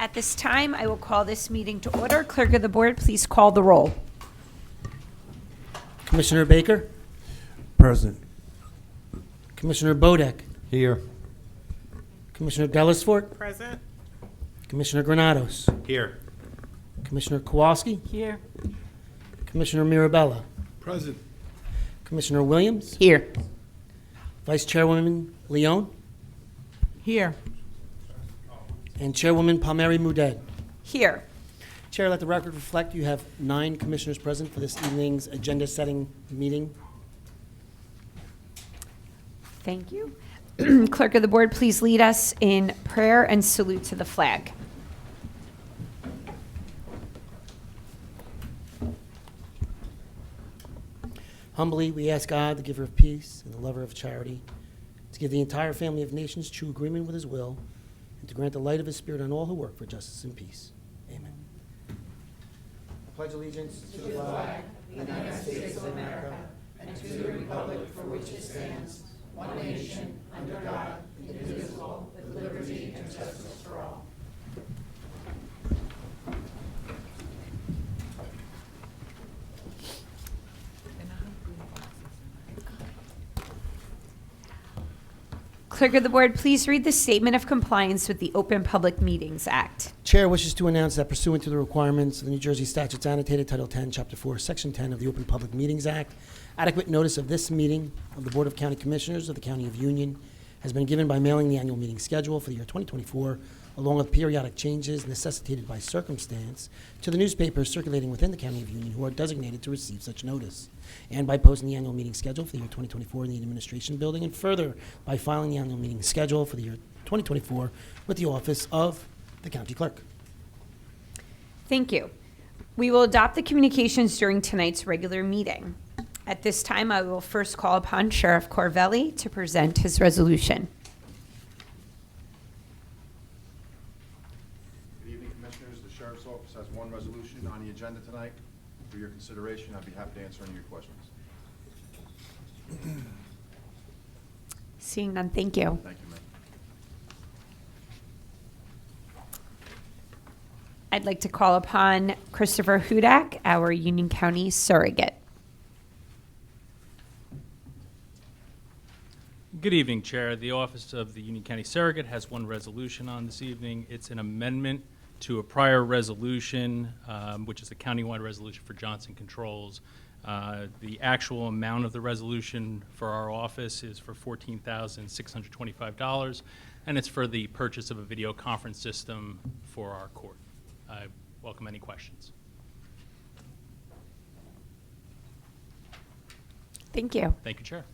At this time, I will call this meeting to order. Clerk of the Board, please call the roll. Commissioner Baker? Present. Commissioner Bodek? Here. Commissioner Dellisfort? Present. Commissioner Granados? Here. Commissioner Kowalski? Here. Commissioner Mirabella? Present. Commissioner Williams? Here. Vice Chairwoman Leone? Here. And Chairwoman Palmieri Mudet. Here. Chair, let the record reflect you have 9 commissioners present for this evening's agenda-setting meeting. Thank you. Clerk of the Board, please lead us in prayer and salute to the flag. Humbly, we ask God, the giver of peace and the lover of charity, to give the entire family of nations true agreement with his will, and to grant the light of his Spirit on all who work for justice and peace. Amen. I pledge allegiance to the flag of the United States of America and to the republic for which it stands, one nation, under God, indivisible, with liberty and justice for all. Clerk of the Board, please read the statement of compliance with the Open Public Meetings Act. Chair wishes to announce that pursuant to the requirements of the New Jersey Statutes Annotated Title 10, Chapter 4, Section 10 of the Open Public Meetings Act, adequate notice of this meeting of the Board of County Commissioners of the County of Union has been given by mailing the annual meeting schedule for the year 2024, along with periodic changes necessitated by circumstance, to the newspapers circulating within the County of Union who are designated to receive such notice, and by posting the annual meeting schedule for the year 2024 in the Administration Building, and further by filing the annual meeting schedule for the year 2024 with the Office of the County Clerk. Thank you. We will adopt the communications during tonight's regular meeting. At this time, I will first call upon Sheriff Corvelli to present his resolution. Good evening, Commissioners. The Sheriff's Office has one resolution on the agenda tonight for your consideration. I'd be happy to answer any of your questions. Seeing none, thank you. Thank you, ma'am. I'd like to call upon Christopher Hudak, our Union County surrogate. Good evening, Chair. The Office of the Union County Surrogate has one resolution on this evening. It's an amendment to a prior resolution, which is a countywide resolution for Johnson Controls. The actual amount of the resolution for our office is for $14,625, and it's for the purchase of a video conference system for our court. I welcome any questions. Thank you. Thank you, Chair.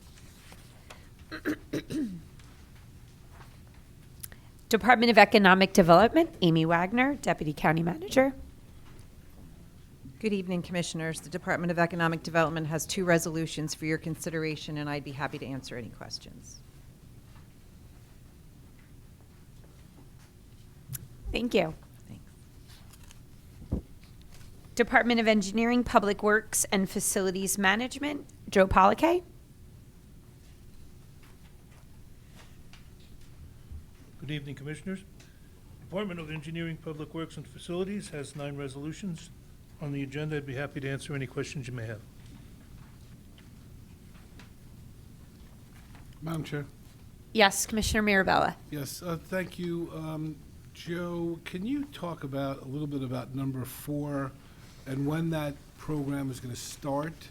Department of Economic Development, Amy Wagner, Deputy County Manager. Good evening, Commissioners. The Department of Economic Development has 2 resolutions for your consideration, and I'd be happy to answer any questions. Thank you. Thanks. Department of Engineering, Public Works, and Facilities Management, Joe Polakay. Good evening, Commissioners. Department of Engineering, Public Works, and Facilities has 9 resolutions on the agenda. I'd be happy to answer any questions you may have. Madam Chair. Yes, Commissioner Mirabella. Yes, thank you. Joe, can you talk about a little bit about number 4 and when that program is going to start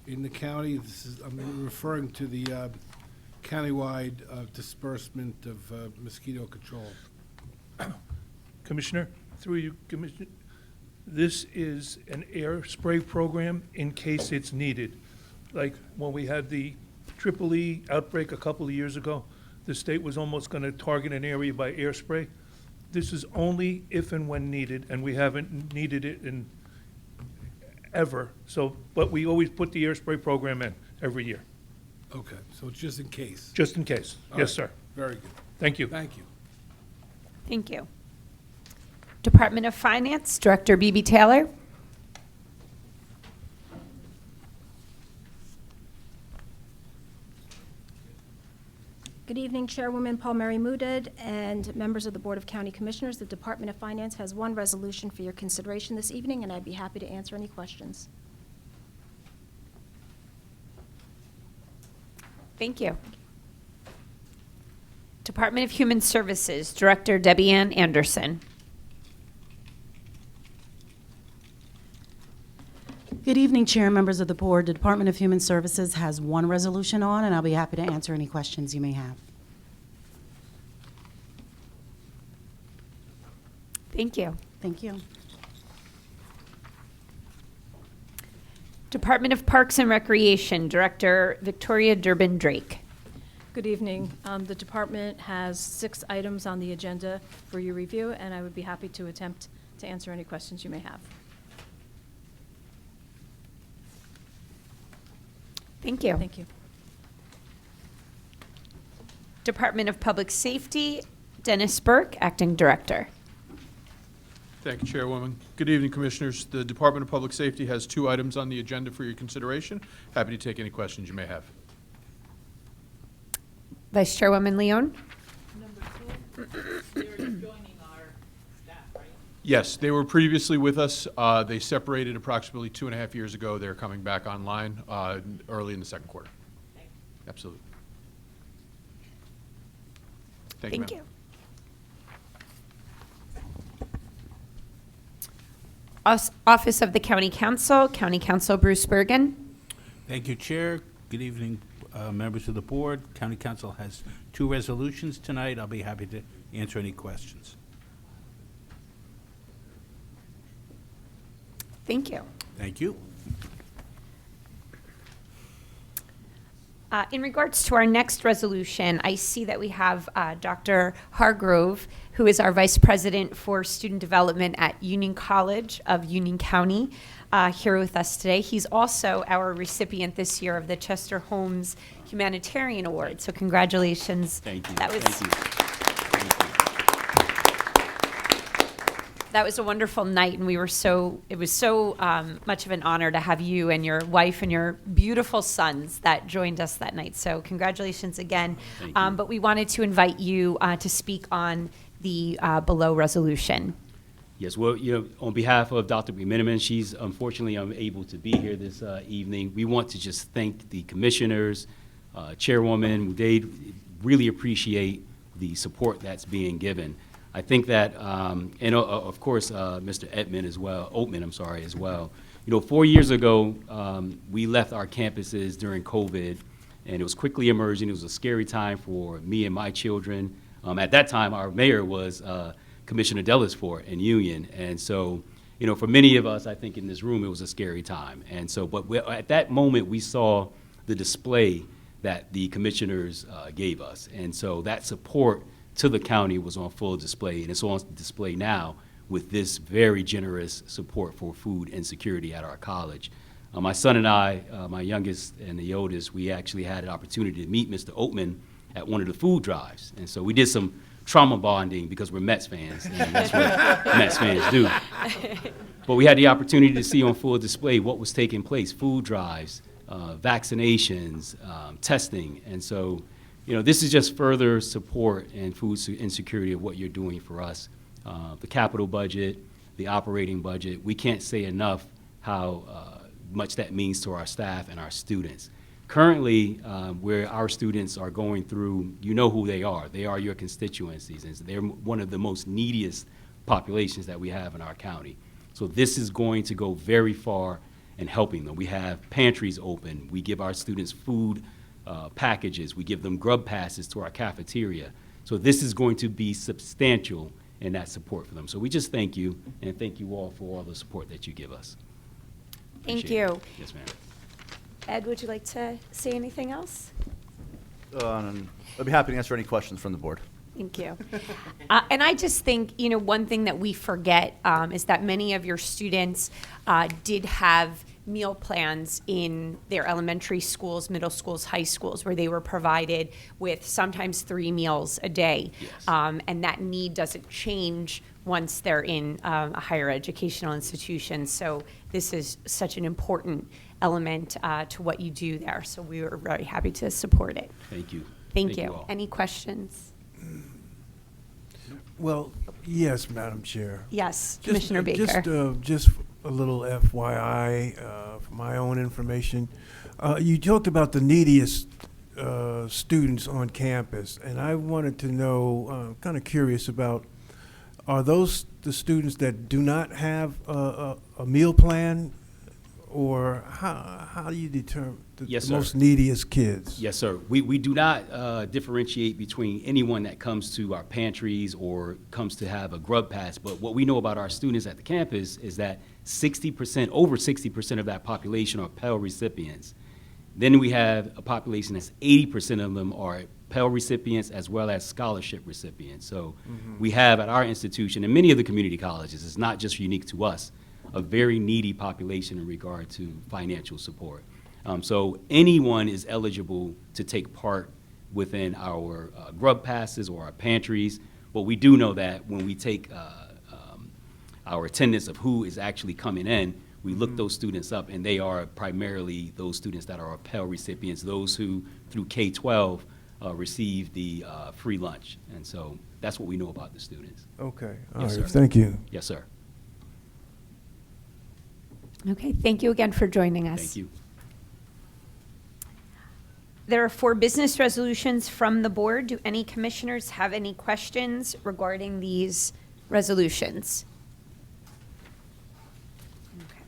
in the county? I'm referring to the countywide disbursement of mosquito control. Commissioner, through you, Commissioner, this is an air spray program in case it's needed. Like when we had the EEE outbreak a couple of years ago, the state was almost going to target an area by air spray. This is only if and when needed, and we haven't needed it in ever. So, but we always put the air spray program in every year, Okay, so it's just in case. just in case. All Yes, right. sir. Very good. Thank you. Thank you. Thank you. Department of Finance, Director Bibi Taylor. Good evening, Chairwoman Paul Mary Muted and members of the Board of County Commissioners. The Department of Finance has one resolution for your consideration this evening, and I'd be happy to answer any questions. Thank you. Department of Human Services, Director Debbie Ann Anderson. Good evening, Chair and members of the Board. The Department of Human Services has one resolution on, and I'll be happy to answer any questions you may have. Thank you. Thank you. Department of Parks and Recreation, Director Victoria Durbin Drake. Good evening. The department has 6 items on the agenda for your review, and I would be happy to attempt to answer any questions you may have. Thank you. Thank you. Department of Public Safety, Dennis Burke, Acting Director. Thank you, Chairwoman. Good evening, Commissioners. The Department of Public Safety has 2 items on the agenda for your consideration. Happy to take any questions you may have. Vice Chairwoman Leon. Yes, they were previously with us. They separated approximately 2.5 years ago. They're coming back online early in the second quarter. Absolutely. Thank Thank you, you. ma'am. Office of the County Counsel Bruce Bergen. Thank you, Chair. Good evening, members of the board. County Council has 2 resolutions tonight. I'll be happy to answer any questions. Thank you. Thank you. In regards to our next resolution, I see that we have Dr. Hargrove, who is our Vice President for Student Development at Union College of Union County, here with us today. He's also our recipient this year of the Chester Holmes Humanitarian Award. So congratulations. Thank you. That was, Thank you. That was a wonderful night, and it was so much of an honor to have you and your wife and your beautiful sons that joined us that night. So congratulations again. Thank you. But we wanted to invite you to speak on the below resolution. Yes, well, on behalf of Dr. McMiniman, she's unfortunately unable to be here this evening. We want to just thank the commissioners, Chairwoman. They really appreciate the support that's being given. I think that, and of course, Mr. Oatman as well. 4 years ago, we left our campuses during COVID, and it was quickly emerging. It was a scary time for me and my children. At that time, our mayor was Commissioner Dellisfort in Union, and so, for many of us, I think in this room, it was a scary time. And so, but at that moment, we saw the display that the commissioners gave us, and so that support to the county was on full display, and it's on display now with this very generous support for food insecurity at our college. My son and I, my youngest and the oldest, we actually had an opportunity to meet Mr. Oatman at one of the food drives, and so we did some trauma bonding because we're Mets fans, and that's what Mets fans do. But we had the opportunity to see on full display what was taking place, food drives, vaccinations, testing, and so this is just further support and food insecurity of what you're doing for us. The capital budget, the operating budget, we can't say enough how much that means to our staff and our students. Currently, where our students are going through, you know who they are. They are your constituencies, and they're one of the most neediest populations that we have in our county. So this is going to go very far in helping them. We have pantries open. We give our students food packages. We give them grub passes to our cafeteria. So this is going to be substantial in that support for them. So we just thank you, and thank you all for all the support that you give us. Thank Appreciate you. it. Yes, ma'am. Ed, would you like to say anything else? I'd be happy to answer any questions from the board. Thank you. And I just think, one thing that we forget is that many of your students did have meal plans in their elementary schools, middle schools, high schools, where they were provided with sometimes 3 meals a day. Yes. And that need doesn't change once they're in a higher educational institution. So this is such an important element to what you do there. So we were very happy to support it. Thank you. Thank Thank you you. all. Any questions? Well, yes, Madam Chair. Yes, Commissioner Baker. Just a little FYI for my own information. You talked about the neediest students on campus, and I wanted to know, kind of curious about, are those the students that do not have a meal plan, or how do you determine the Yes, sir. most neediest kids? Yes, sir. We do not differentiate between anyone that comes to our pantries or comes to have a grub pass, but what we know about our students at the campus is that 60%, over 60% of that population are Pell recipients. Then we have a population that's 80% of them are Pell recipients as well as scholarship recipients. So we have at our institution, and many of the community colleges, it's not just unique to us, a very needy population in regard to financial support. So anyone is eligible to take part within our grub passes or our pantries, but we do know that when we take our attendance of who is actually coming in, we look those students up, and they are primarily those students that are Pell recipients, those who, through K-12, receive the free lunch. And so that's what we know about the students. Okay, all Yes, right, sir. thank you. Yes, sir. Okay, thank you again for joining us. Thank you. There are 4 business resolutions from the board. Do any commissioners have any questions regarding these resolutions? Okay.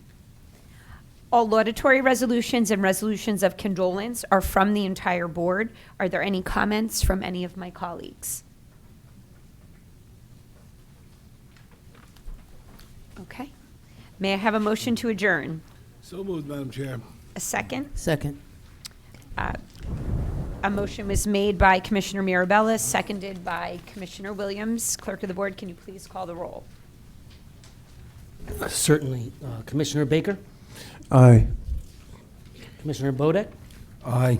All laudatory resolutions and resolutions of condolence are from the entire board. Are there any comments from any of my colleagues? Okay. May I have a motion to adjourn? So moved, Madam Chair. A second? Second. A motion was made by Commissioner Mirabella, seconded by Commissioner Williams. Clerk of the board, can you please call the roll? Certainly. Commissioner Baker? Aye. Commissioner Bodek? Aye.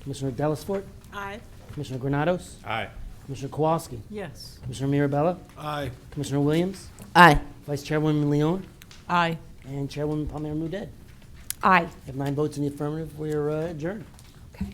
Commissioner Dellisfort? Aye. Commissioner Granados? Aye. Commissioner Kowalski? Yes. Commissioner Mirabella? Aye. Commissioner Williams? Aye. Vice Chairwoman Leon? Aye. And Chairwoman Palmer Muedad. Aye. We have 9 votes in the affirmative. We're adjourned. Okay.